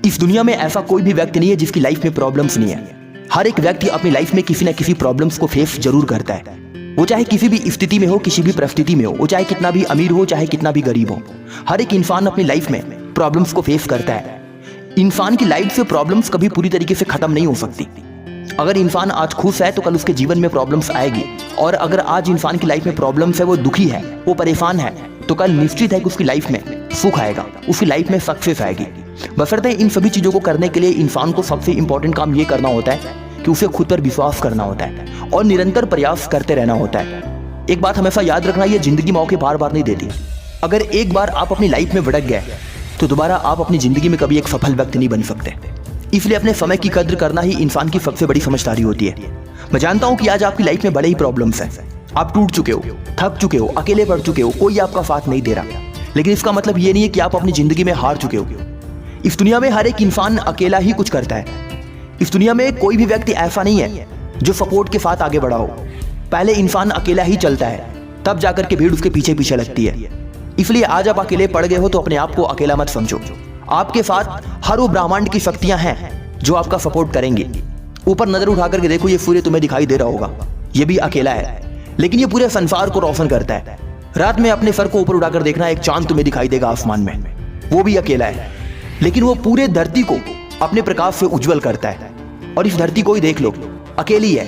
इस दुनिया में ऐसा कोई भी व्यक्ति नहीं है जिसकी लाइफ में प्रॉब्लम्स नहीं है। हर एक व्यक्ति अपनी लाइफ में किसी न किसी प्रॉब्लम्स को फेस जरूर करता है। वो चाहे किसी भी स्थिति में हो, किसी भी परिस्थिति में हो, वो चाहे कितना भी अमीर हो, चाहे कितना भी गरीब हो, हर एक इंसान अपनी लाइफ में प्रॉब्लम्स को फेस करता है। इंसान की लाइफ से प्रॉब्लम्स कभी पूरी तरीके से खत्म नहीं हो सकती। अगर इंसान आज खुश है तो कल उसके जीवन में प्रॉब्लम्स आएगी, और अगर आज इंसान की लाइफ में प्रॉब्लम्स है, वो दुखी है, वो परेशान है, तो कल निश्चित है कि उसकी लाइफ में सुख आएगा, उसकी लाइफ में सक्सेस आएगी। बशर्ते इन सभी चीज़ों को करने के लिए इंसान को सबसे इंपॉर्टेंट काम ये करना होता है कि उसे खुद पर विश्वास करना होता है और निरंतर प्रयास करते रहना होता है। एक बात हमेशा याद रखना, ये जिंदगी मौके बार बार नहीं देती। अगर एक बार आप अपनी लाइफ में भटक गए तो दोबारा आप अपनी जिंदगी में कभी एक सफल व्यक्ति नहीं बन सकते। इसलिए अपने समय की कद्र करना ही इंसान की सबसे बड़ी समझदारी होती है। मैं जानता हूं कि आज आपकी लाइफ में बड़े ही प्रॉब्लम्स हैं, आप टूट चुके हो, थक चुके हो, अकेले पड़ चुके हो, कोई आपका साथ नहीं दे रहा, लेकिन इसका मतलब ये नहीं है कि आप अपनी जिंदगी में हार चुके हो। इस दुनिया में हर एक इंसान अकेला ही कुछ करता है। इस दुनिया में कोई भी व्यक्ति ऐसा नहीं है जो सपोर्ट के साथ आगे बढ़ा हो। पहले इंसान अकेला ही चलता है, तब जाकर के भीड़ उसके पीछे पीछे लगती है। इसलिए आज आप अकेले पड़ गए हो तो अपने आप को अकेला मत समझो। आपके साथ हर वो ब्रह्मांड की शक्तियां हैं जो आपका सपोर्ट करेंगी। ऊपर नजर उठा करके देखो, ये सूर्य तुम्हें दिखाई दे रहा होगा, ये भी अकेला है, लेकिन ये पूरे संसार को रोशन करता है। रात में अपने सर को ऊपर उठाकर देखना, एक चांद तुम्हें दिखाई देगा आसमान में, वो भी अकेला है, लेकिन वो पूरे धरती को अपने प्रकाश से उज्जवल करता है। और इस धरती को ही देख लो, अकेली है,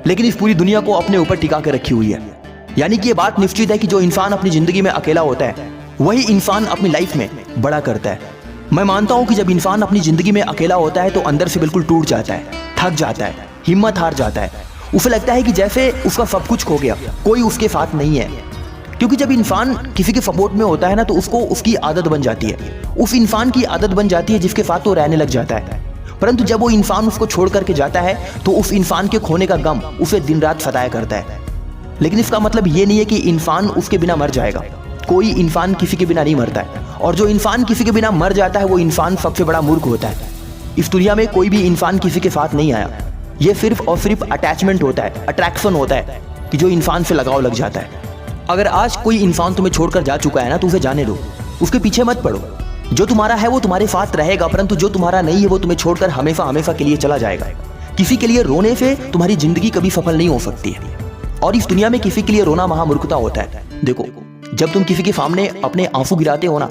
लेकिन इस पूरी दुनिया को अपने ऊपर टिका के रखी हुई है। यानी कि ये बात निश्चित है कि जो इंसान अपनी जिंदगी में अकेला होता है वही इंसान अपनी लाइफ में बड़ा करता है। मैं मानता हूं कि जब इंसान अपनी जिंदगी में अकेला होता है तो अंदर से बिल्कुल टूट जाता है, थक जाता है, हिम्मत हार जाता है। उसे लगता है कि जैसे उसका सब कुछ खो गया, कोई उसके साथ नहीं है। क्योंकि जब इंसान किसी के सपोर्ट में होता है ना, तो उसको उसकी आदत बन जाती है, उस इंसान की आदत बन जाती है जिसके साथ वो रहने लग जाता है। परंतु जब वो इंसान उसको छोड़ करके जाता है तो उस इंसान के खोने का गम उसे दिन रात सताया करता है। लेकिन इसका मतलब ये नहीं है कि इंसान उसके बिना मर जाएगा। कोई इंसान किसी के बिना नहीं मरता है, और जो इंसान किसी के बिना मर जाता है वो इंसान सबसे बड़ा मूर्ख होता है। इस दुनिया में कोई भी इंसान किसी के साथ नहीं आया, ये सिर्फ और सिर्फ अटैचमेंट होता है, अट्रैक्शन होता है कि जो इंसान से लगाव लग जाता है। अगर आज कोई इंसान तुम्हें छोड़कर जा चुका है ना, तो उसे जाने दो, उसके पीछे मत पड़ो। जो तुम्हारा है वो तुम्हारे साथ रहेगा, परंतु जो तुम्हारा नहीं है वो तुम्हें छोड़कर हमेशा हमेशा के लिए चला जाएगा। किसी के लिए रोने से तुम्हारी जिंदगी कभी सफल नहीं हो सकती है, और इस दुनिया में किसी के लिए रोना महामूर्खता होता है। देखो, जब तुम किसी के सामने अपने आंसू गिराते हो ना,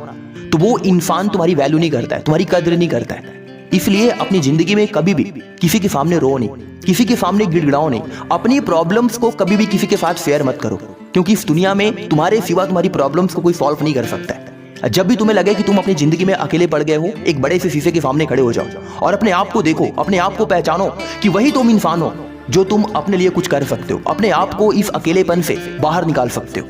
तो वो इंसान तुम्हारी वैल्यू नहीं करता है, तुम्हारी कद्र नहीं करता है। इसलिए अपनी जिंदगी में कभी भी किसी के सामने रो नहीं, किसी के सामने गिड़गिड़ाओ नहीं, अपनी प्रॉब्लम्स को कभी भी किसी के साथ शेयर मत करो, क्योंकि इस दुनिया में तुम्हारे सिवा तुम्हारी प्रॉब्लम्स को कोई सॉल्व नहीं कर सकता है। जब भी तुम्हें लगे कि तुम अपनी जिंदगी में अकेले पड़ गए हो, एक बड़े से शीशे के सामने खड़े हो जाओ और अपने आप को देखो, अपने आप को पहचानो कि वही तुम इंसान हो जो तुम अपने लिए कुछ कर सकते हो, अपने आप को इस अकेलेपन से बाहर निकाल सकते हो।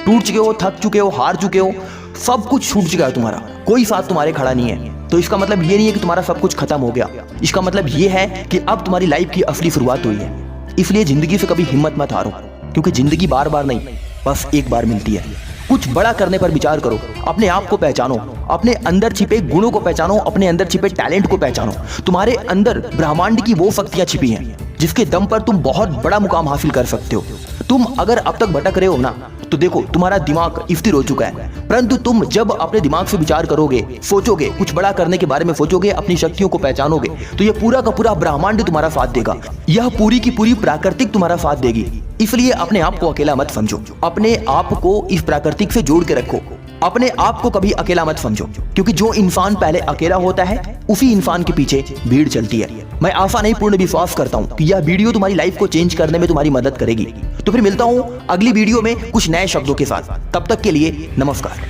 टूट चुके हो, थक चुके हो, हार चुके हो, सब कुछ छूट चुका है तुम्हारा, कोई साथ तुम्हारे खड़ा नहीं है, तो इसका मतलब ये नहीं है कि तुम्हारा सब कुछ खत्म हो गया। इसका मतलब ये है कि अब तुम्हारी लाइफ की असली शुरुआत हुई है। इसलिए जिंदगी से कभी हिम्मत मत हारो, क्योंकि जिंदगी बार बार नहीं, बस एक बार मिलती है। कुछ बड़ा करने पर विचार करो, अपने आप को पहचानो, अपने अंदर छिपे गुणों को पहचानो, अपने अंदर छिपे टैलेंट को पहचानो। तुम्हारे अंदर ब्रह्मांड की वो शक्तियां छिपी हैं जिसके दम पर तुम बहुत बड़ा मुकाम हासिल कर सकते हो। तुम अगर अब तक भटक रहे हो ना, तो देखो तुम्हारा दिमाग स्थिर हो चुका है, परंतु तुम जब अपने दिमाग से विचार करोगे, सोचोगे, कुछ बड़ा करने के बारे में सोचोगे, अपनी शक्तियों को पहचानोगे, तो यह पूरा का पूरा ब्रह्मांड तुम्हारा साथ देगा, यह पूरी की पूरी प्राकृतिक तुम्हारा साथ देगी। इसलिए अपने आप को अकेला मत समझो, अपने आप को इस प्राकृतिक से जोड़ के रखो, अपने आप को कभी अकेला मत समझो, क्योंकि जो इंसान पहले अकेला होता है उसी इंसान के पीछे भीड़ चलती है। मैं आशा नहीं, पूर्ण विश्वास करता हूँ कि यह वीडियो तुम्हारी लाइफ को चेंज करने में तुम्हारी मदद करेगी। तो फिर मिलता हूँ अगली वीडियो में कुछ नए शब्दों के साथ। तब तक के लिए नमस्कार।